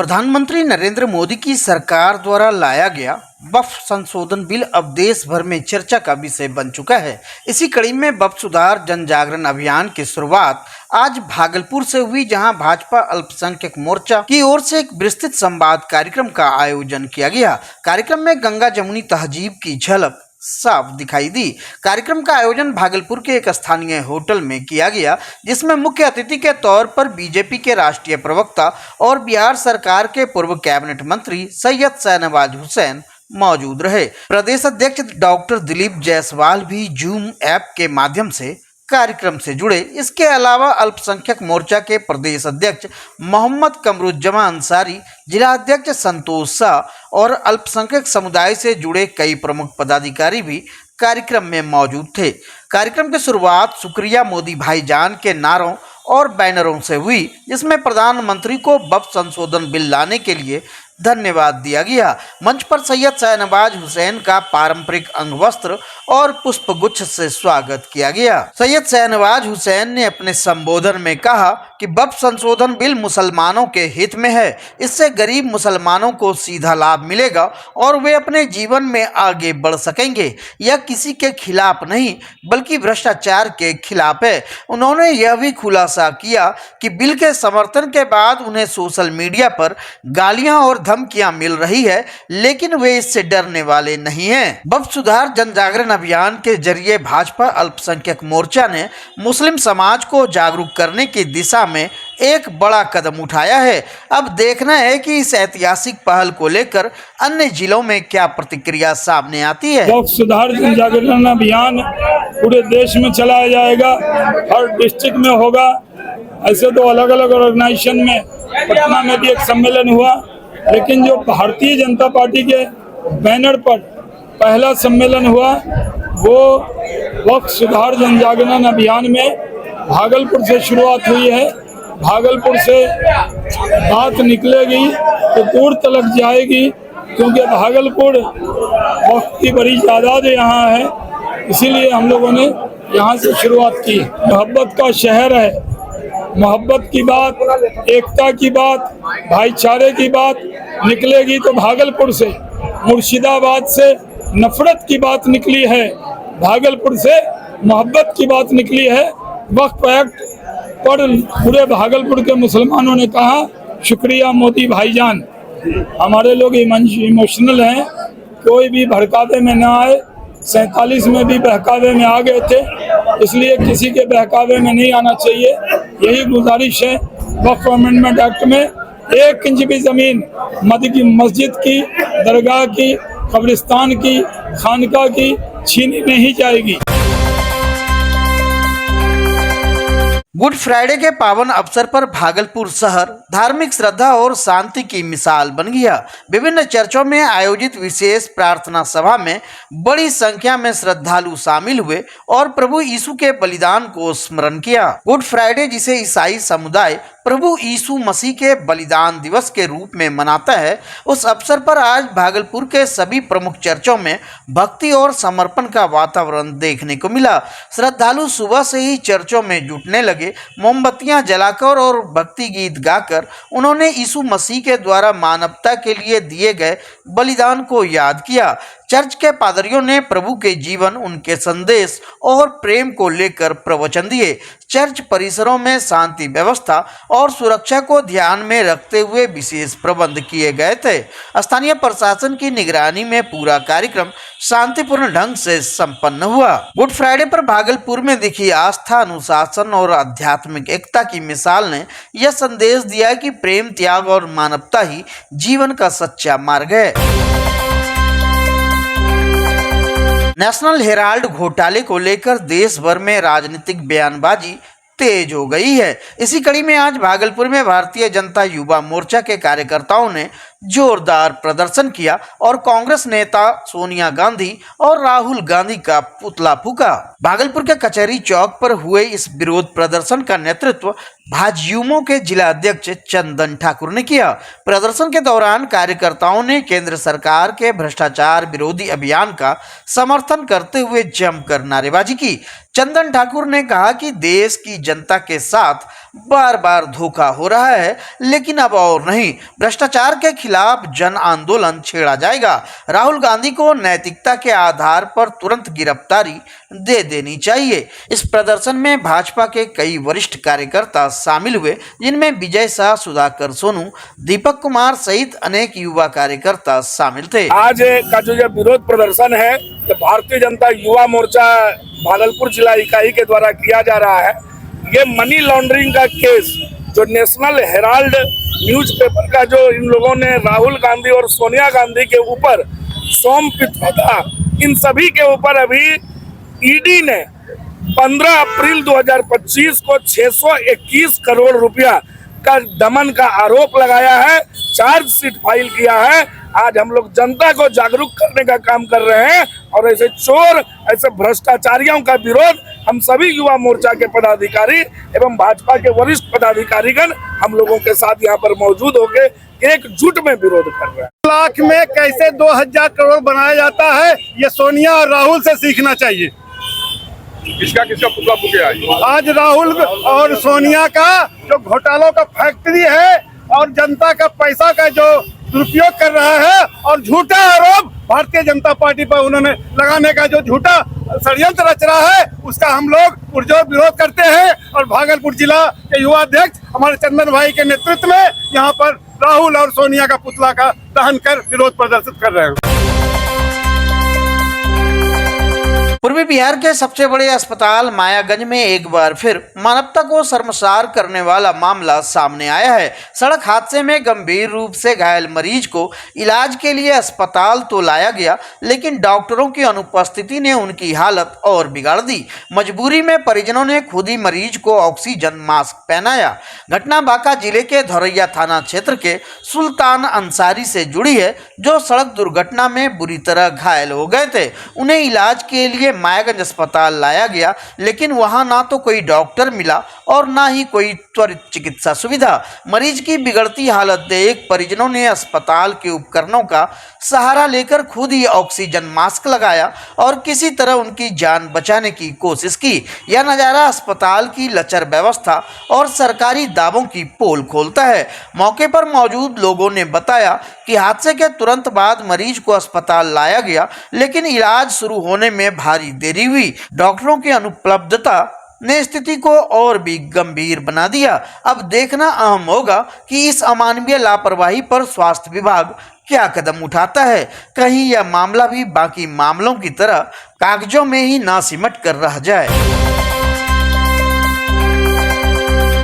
प्रधानमंत्री नरेंद्र मोदी की सरकार द्वारा लाया गया वक्फ संशोधन बिल अब देश भर में चर्चा का विषय बन चुका है। इसी कड़ी में वक्फ सुधार जन जागरण अभियान की शुरुआत आज भागलपुर से हुई, जहां भाजपा अल्पसंख्यक मोर्चा की ओर से एक विस्तृत संवाद कार्यक्रम का आयोजन किया गया। कार्यक्रम में गंगा जमुनी तहजीब की झलक साफ दिखाई दी। कार्यक्रम का आयोजन भागलपुर के एक स्थानीय होटल में किया गया, जिसमें मुख्य अतिथि के तौर पर बीजेपी के राष्ट्रीय प्रवक्ता और बिहार सरकार के पूर्व कैबिनेट मंत्री सैयद शाहनवाज हुसैन मौजूद रहे। प्रदेश अध्यक्ष डॉक्टर दिलीप जायसवाल भी जूम ऐप के माध्यम से कार्यक्रम से जुड़े। इसके अलावा अल्पसंख्यक मोर्चा के प्रदेश अध्यक्ष मोहम्मद कमरुज्जमा अंसारी, जिला अध्यक्ष संतोष शाह और अल्पसंख्यक समुदाय से जुड़े कई प्रमुख पदाधिकारी भी कार्यक्रम में मौजूद थे। कार्यक्रम की शुरुआत शुक्रिया मोदी भाईजान के नारों और बैनरों से हुई, जिसमें प्रधानमंत्री को वक्फ संशोधन बिल लाने के लिए धन्यवाद दिया गया। मंच पर सैयद शाहनवाज हुसैन का पारंपरिक अंग वस्त्र और पुष्पगुच्छ से स्वागत किया गया। सैयद शाहनवाज हुसैन ने अपने संबोधन में कहा कि वक्फ संशोधन बिल मुसलमानों के हित में है। इससे गरीब मुसलमानों को सीधा लाभ मिलेगा और वे अपने जीवन में आगे बढ़ सकेंगे। यह किसी के खिलाफ नहीं बल्कि भ्रष्टाचार के खिलाफ है। उन्होंने यह भी खुलासा किया कि बिल के समर्थन के बाद उन्हें सोशल मीडिया पर गालियां और धमकियां मिल रही है, लेकिन वे इससे डरने वाले नहीं हैं। वक्फ सुधार जन जागरण अभियान के जरिए भाजपा अल्पसंख्यक मोर्चा ने मुस्लिम समाज को जागरूक करने की दिशा में एक बड़ा कदम उठाया है। अब देखना है कि इस ऐतिहासिक पहल को लेकर अन्य जिलों में क्या प्रतिक्रिया सामने आती है। वक्फ सुधार जन जागरण अभियान पूरे देश में चलाया जाएगा, हर डिस्ट्रिक्ट में होगा। ऐसे तो अलग अलग ऑर्गेनाइजेशन में पटना में भी एक सम्मेलन हुआ, लेकिन जो भारतीय जनता पार्टी के बैनर पर पहला सम्मेलन हुआ वो वक्फ सुधार जन जागरण अभियान में भागलपुर से शुरुआत हुई है। भागलपुर से बात निकलेगी तो दूर तक जाएगी, क्योंकि भागलपुर वक्फ की बड़ी तादाद यहाँ है, इसीलिए हम लोगों ने यहाँ से शुरुआत की। मोहब्बत का शहर है, मोहब्बत की बात, एकता की बात, भाईचारे की बात निकलेगी तो भागलपुर से। मुर्शिदाबाद से नफरत की बात निकली है, भागलपुर से मोहब्बत की बात निकली है। वक्फ एक्ट पर पूरे भागलपुर के मुसलमानों ने कहा शुक्रिया मोदी भाईजान। हमारे लोग इमोशनल हैं, कोई भी भड़कावे में ना आए। 47 में भी बहकावे में आ गए थे, इसलिए किसी के बहकावे में नहीं आना चाहिए। यही गुजारिश है। वक्फ अमेंडमेंट एक्ट में 1 इंच भी जमीन मस्जिद की, दरगाह की, कब्रिस्तान की, खानका की छीनी नहीं जाएगी। गुड फ्राइडे के पावन अवसर पर भागलपुर शहर धार्मिक श्रद्धा और शांति की मिसाल बन गया। विभिन्न चर्चों में आयोजित विशेष प्रार्थना सभा में बड़ी संख्या में श्रद्धालु शामिल हुए और प्रभु यीशु के बलिदान को स्मरण किया। गुड फ्राइडे, जिसे ईसाई समुदाय प्रभु यीशु मसीह के बलिदान दिवस के रूप में मनाता है, उस अवसर पर आज भागलपुर के सभी प्रमुख चर्चों में भक्ति और समर्पण का वातावरण देखने को मिला। श्रद्धालु सुबह से ही चर्चों में जुटने लगे। मोमबत्तियां जलाकर और भक्ति गीत गाकर उन्होंने यीशु मसीह के द्वारा मानवता के लिए दिए गए बलिदान को याद किया। चर्च के पादरियों ने प्रभु के जीवन, उनके संदेश और प्रेम को लेकर प्रवचन दिए। चर्च परिसरों में शांति व्यवस्था और सुरक्षा को ध्यान में रखते हुए विशेष प्रबंध किए गए थे। स्थानीय प्रशासन की निगरानी में पूरा कार्यक्रम शांतिपूर्ण ढंग से संपन्न हुआ। गुड फ्राइडे पर भागलपुर में दिखी आस्था, अनुशासन और आध्यात्मिक एकता की मिसाल ने यह संदेश दिया कि प्रेम, त्याग और मानवता ही जीवन का सच्चा मार्ग है। नेशनल हेराल्ड घोटाले को लेकर देश भर में राजनीतिक बयानबाजी तेज हो गई है। इसी कड़ी में आज भागलपुर में भारतीय जनता युवा मोर्चा के कार्यकर्ताओं ने जोरदार प्रदर्शन किया और कांग्रेस नेता सोनिया गांधी और राहुल गांधी का पुतला फूका। भागलपुर के कचहरी चौक पर हुए इस विरोध प्रदर्शन का नेतृत्व भाजयुमो के जिला अध्यक्ष चंदन ठाकुर ने किया। प्रदर्शन के दौरान कार्यकर्ताओं ने केंद्र सरकार के भ्रष्टाचार विरोधी अभियान का समर्थन करते हुए जमकर नारेबाजी की। चंदन ठाकुर ने कहा कि देश की जनता के साथ बार बार धोखा हो रहा है, लेकिन अब और नहीं, भ्रष्टाचार के खिलाफ जन आंदोलन छेड़ा जाएगा। राहुल गांधी को नैतिकता के आधार पर तुरंत गिरफ्तारी दे देनी चाहिए। इस प्रदर्शन में भाजपा के कई वरिष्ठ कार्यकर्ता शामिल हुए, जिनमें विजय शाह, सुधाकर सोनू, दीपक कुमार सहित अनेक युवा कार्यकर्ता शामिल थे। आज का जो ये विरोध प्रदर्शन है, ये भारतीय जनता युवा मोर्चा भागलपुर जिला इकाई के द्वारा किया जा रहा है। ये मनी लॉन्ड्रिंग का केस जो नेशनल हेराल्ड न्यूज़पेपर का जो इन लोगों ने राहुल गांधी और सोनिया गांधी के ऊपर सौंपित था, इन सभी के ऊपर अभी ईडी ने 15 अप्रैल 2025 को 621 करोड़ रुपया का दमन का आरोप लगाया है, चार्जशीट फाइल किया है। आज हम लोग जनता को जागरूक करने का काम कर रहे हैं और ऐसे चोर, ऐसे भ्रष्टाचारियों का विरोध हम सभी युवा मोर्चा के पदाधिकारी एवं भाजपा के वरिष्ठ पदाधिकारीगण हम लोगों के साथ यहाँ पर मौजूद होकर एकजुट में विरोध कर रहे हैं। लाख में कैसे 2000 करोड़ बनाया जाता है, ये सोनिया और राहुल से सीखना चाहिए। किसका पुतला फूके आज राहुल और सोनिया का जो घोटालों का फैक्ट्री है और जनता का पैसा का जो दुरुपयोग कर रहा है और झूठा आरोप भारतीय जनता पार्टी पर उन्होंने लगाने का जो झूठा षड्यंत्र रच रहा है, उसका हम लोग पुरजोर विरोध करते हैं। और भागलपुर जिला के युवा अध्यक्ष हमारे चंदन भाई के नेतृत्व में यहाँ पर राहुल और सोनिया का पुतला का दहन कर विरोध प्रदर्शित कर रहे हैं। पूर्वी बिहार के सबसे बड़े अस्पताल मायागंज में एक बार फिर मानवता को शर्मसार करने वाला मामला सामने आया है। सड़क हादसे में गंभीर रूप से घायल मरीज को इलाज के लिए अस्पताल तो लाया गया, लेकिन डॉक्टरों की अनुपस्थिति ने उनकी हालत और बिगाड़ दी। मजबूरी में परिजनों ने खुद ही मरीज को ऑक्सीजन मास्क पहनाया। घटना बांका जिले के धौरैया थाना क्षेत्र के सुल्तान अंसारी से जुड़ी है, जो सड़क दुर्घटना में बुरी तरह घायल हो गए थे। उन्हें इलाज के लिए मायागंज अस्पताल लाया गया, लेकिन वहां ना तो कोई डॉक्टर मिला और ना ही कोई त्वरित चिकित्सा सुविधा। मरीज की बिगड़ती हालत देख परिजनों ने अस्पताल के उपकरणों का सहारा लेकर खुद ही ऑक्सीजन मास्क लगाया और किसी तरह उनकी जान बचाने की कोशिश की। यह नज़ारा अस्पताल की लचर व्यवस्था और सरकारी दावों की पोल खोलता है। मौके पर मौजूद लोगों ने बताया कि हादसे के तुरंत बाद मरीज को अस्पताल लाया गया, लेकिन इलाज शुरू होने में भारी देरी हुई। डॉक्टरों की अनुपलब्धता ने स्थिति को और भी गंभीर बना दिया। अब देखना अहम होगा कि इस अमानवीय लापरवाही पर स्वास्थ्य विभाग क्या कदम उठाता है। कहीं यह मामला भी बाकी मामलों की तरह कागजों में ही ना सिमट कर रह जाए।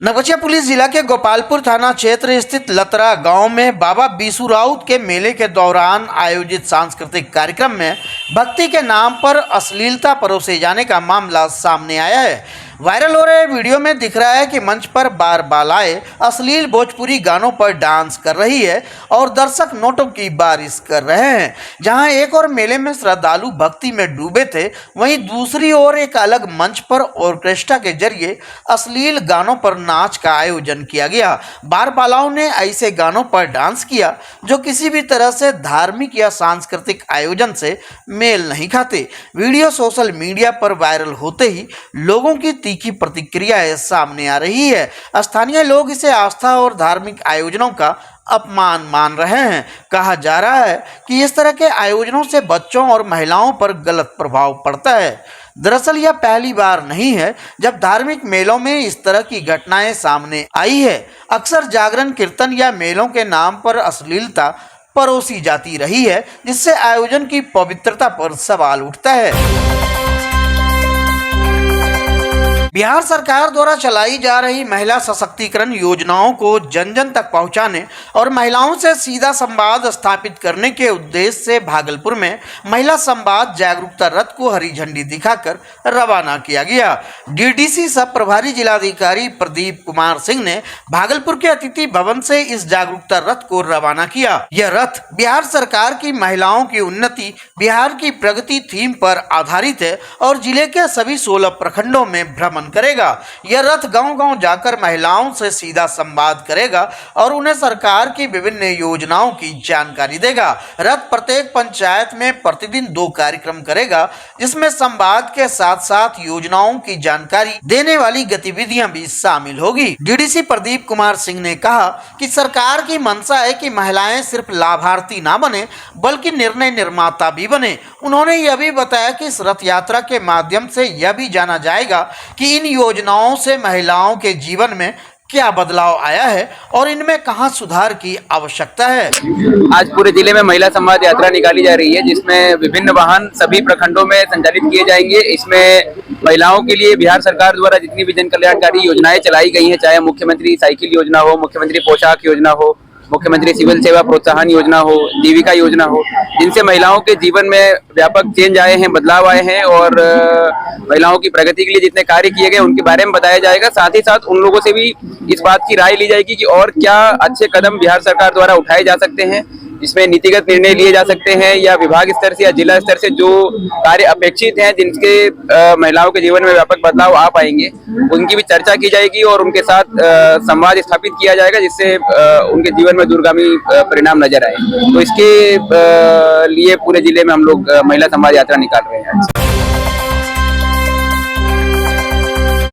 नवगछिया पुलिस जिला के गोपालपुर थाना क्षेत्र स्थित लतरा गांव में बाबा बीसू राउत के मेले के दौरान आयोजित सांस्कृतिक कार्यक्रम में भक्ति के नाम पर अश्लीलता परोसे जाने का मामला सामने आया है। वायरल हो रहे वीडियो में दिख रहा है कि मंच पर बार बालाएं अश्लील भोजपुरी गानों पर डांस कर रही है और दर्शक नोटों की बारिश कर रहे हैं। जहां एक और मेले में श्रद्धालु भक्ति में डूबे थे, वहीं दूसरी ओर एक अलग मंच पर ऑर्केस्ट्रा के जरिए अश्लील गानों पर नाच का आयोजन किया गया। बार बालाओं ने ऐसे गानों पर डांस किया जो किसी भी तरह से धार्मिक या सांस्कृतिक आयोजन से मेल नहीं खाते। वीडियो सोशल मीडिया पर वायरल होते ही लोगों की तीखी प्रतिक्रियाएं सामने आ रही है। स्थानीय लोग इसे आस्था और धार्मिक आयोजनों का अपमान मान रहे हैं। कहा जा रहा है कि इस तरह के आयोजनों से बच्चों और महिलाओं पर गलत प्रभाव पड़ता है। दरअसल यह पहली बार नहीं है जब धार्मिक मेलों में इस तरह की घटनाएं सामने आई है। अक्सर जागरण, कीर्तन या मेलों के नाम पर अश्लीलता परोसी जाती रही है, जिससे आयोजन की पवित्रता पर सवाल उठता है। बिहार सरकार द्वारा चलाई जा रही महिला सशक्तिकरण योजनाओं को जन जन तक पहुंचाने और महिलाओं से सीधा संवाद स्थापित करने के उद्देश्य से भागलपुर में महिला संवाद जागरूकता रथ को हरी झंडी दिखाकर रवाना किया गया। डीडीसी सब प्रभारी जिलाधिकारी प्रदीप कुमार सिंह ने भागलपुर के अतिथि भवन से इस जागरूकता रथ को रवाना किया। यह रथ बिहार सरकार की महिलाओं की उन्नति, बिहार की प्रगति थीम पर आधारित है और जिले के सभी 16 प्रखंडों में भ्रमण भ्रमण करेगा। यह रथ गांव-गांव जाकर महिलाओं से सीधा संवाद करेगा और उन्हें सरकार की विभिन्न योजनाओं की जानकारी देगा। रथ प्रत्येक पंचायत में प्रतिदिन 2 कार्यक्रम करेगा, जिसमें संवाद के साथ-साथ योजनाओं की जानकारी देने वाली गतिविधियां भी शामिल होगी। डीडीसी प्रदीप कुमार सिंह ने कहा कि सरकार की मंशा है कि महिलाएं सिर्फ लाभार्थी ना बने बल्कि निर्णय निर्माता भी बने। उन्होंने यह भी बताया कि इस रथ यात्रा के माध्यम से यह भी जाना जाएगा कि इन योजनाओं से महिलाओं के जीवन में क्या बदलाव आया है और इनमें कहां सुधार की आवश्यकता है। आज पूरे जिले में महिला संवाद यात्रा निकाली जा रही है, जिसमें विभिन्न वाहन सभी प्रखंडों में संचालित किए जाएंगे। इसमें महिलाओं के लिए बिहार सरकार द्वारा जितनी भी जन कल्याणकारी योजनाएं चलाई गई हैं, चाहे मुख्यमंत्री साइकिल योजना हो, मुख्यमंत्री पोशाक योजना हो, मुख्यमंत्री सिविल सेवा प्रोत्साहन योजना हो, जीविका योजना हो, जिनसे महिलाओं के जीवन में व्यापक चेंज आए हैं, बदलाव आए हैं और महिलाओं की प्रगति के लिए जितने कार्य किए गए उनके बारे में बताया जाएगा। साथ ही साथ उन लोगों से भी इस बात की राय ली जाएगी कि और क्या अच्छे कदम बिहार सरकार द्वारा उठाए जा सकते हैं, जिसमें नीतिगत निर्णय लिए जा सकते हैं या विभाग स्तर से या जिला स्तर से जो कार्य अपेक्षित हैं, जिनके महिलाओं के जीवन में व्यापक बदलाव आ पाएंगे, उनकी भी चर्चा की जाएगी और उनके साथ संवाद स्थापित किया जाएगा, जिससे उनके जीवन में दूरगामी परिणाम नजर आए। तो इसके लिए पूरे जिले में हम लोग महिला संवाद यात्रा निकाल रहे हैं।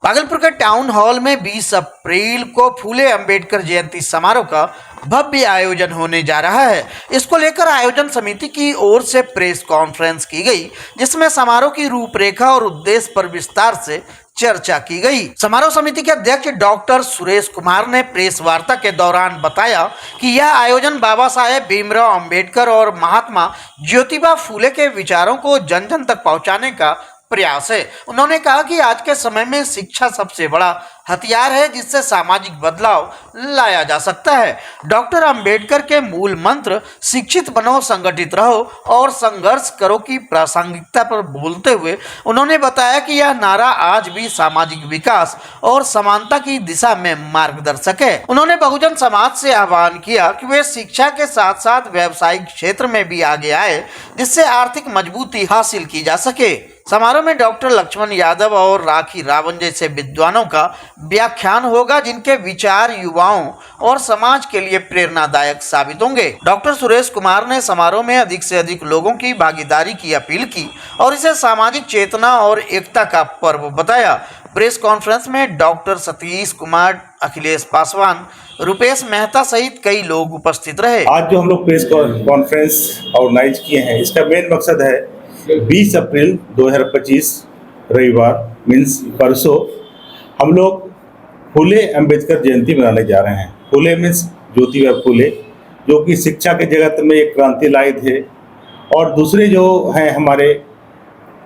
भागलपुर के टाउन हॉल में 20 अप्रैल को फूले अंबेडकर जयंती समारोह का भव्य आयोजन होने जा रहा है। इसको लेकर आयोजन समिति की ओर से प्रेस कॉन्फ्रेंस की गई, जिसमें समारोह की रूपरेखा और उद्देश्य पर विस्तार से चर्चा की गई। समारोह समिति के अध्यक्ष डॉक्टर सुरेश कुमार ने प्रेस वार्ता के दौरान बताया कि यह आयोजन बाबा साहेब भीमराव अंबेडकर और महात्मा ज्योतिबा फूले के विचारों को जन जन तक पहुंचाने का प्रयास है। उन्होंने कहा कि आज के समय में शिक्षा सबसे बड़ा हथियार है, जिससे सामाजिक बदलाव लाया जा सकता है। डॉक्टर अंबेडकर के मूल मंत्र शिक्षित बनो, संगठित रहो और संघर्ष करो की प्रासंगिकता पर बोलते हुए उन्होंने बताया कि यह नारा आज भी सामाजिक विकास और समानता की दिशा में मार्गदर्शक है। उन्होंने बहुजन समाज से आह्वान किया कि वे शिक्षा के साथ साथ व्यावसायिक क्षेत्र में भी आगे आए, जिससे आर्थिक मजबूती हासिल की जा सके। समारोह में डॉक्टर लक्ष्मण यादव और राखी रावण जैसे विद्वानों का व्याख्यान होगा, जिनके विचार युवाओं और समाज के लिए प्रेरणादायक साबित होंगे। डॉक्टर सुरेश कुमार ने समारोह में अधिक से अधिक लोगों की भागीदारी की अपील की और इसे सामाजिक चेतना और एकता का पर्व बताया। प्रेस कॉन्फ्रेंस में डॉक्टर सतीश कुमार, अखिलेश पासवान, रुपेश मेहता सहित कई लोग उपस्थित रहे। आज जो हम लोग प्रेस कॉन्फ्रेंस ऑर्गेनाइज किए हैं, इसका मेन मकसद है 20 अप्रैल 2025 रविवार मीन्स परसों हम लोग फूले अंबेडकर जयंती मनाने जा रहे हैं। फूले मीन्स ज्योतिबा फूले, जो कि शिक्षा के जगत में एक क्रांति लाए थे, और दूसरे जो हैं हमारे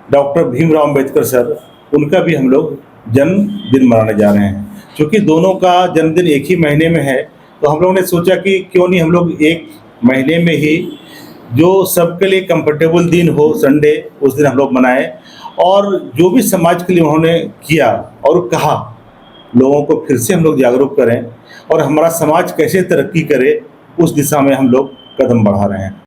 डॉक्टर भीमराव अंबेडकर सर, उनका भी हम लोग जन्मदिन मनाने जा रहे हैं। क्योंकि दोनों का जन्मदिन एक ही महीने में है, तो हम लोग ने सोचा कि क्यों नहीं हम लोग एक महीने में ही जो सबके लिए कंफर्टेबल दिन हो, संडे, उस दिन हम लोग मनाएं और जो भी समाज के लिए उन्होंने किया और कहा, लोगों को फिर से हम लोग जागरूक करें और हमारा समाज कैसे तरक्की करे, उस दिशा में हम लोग कदम बढ़ा रहे हैं।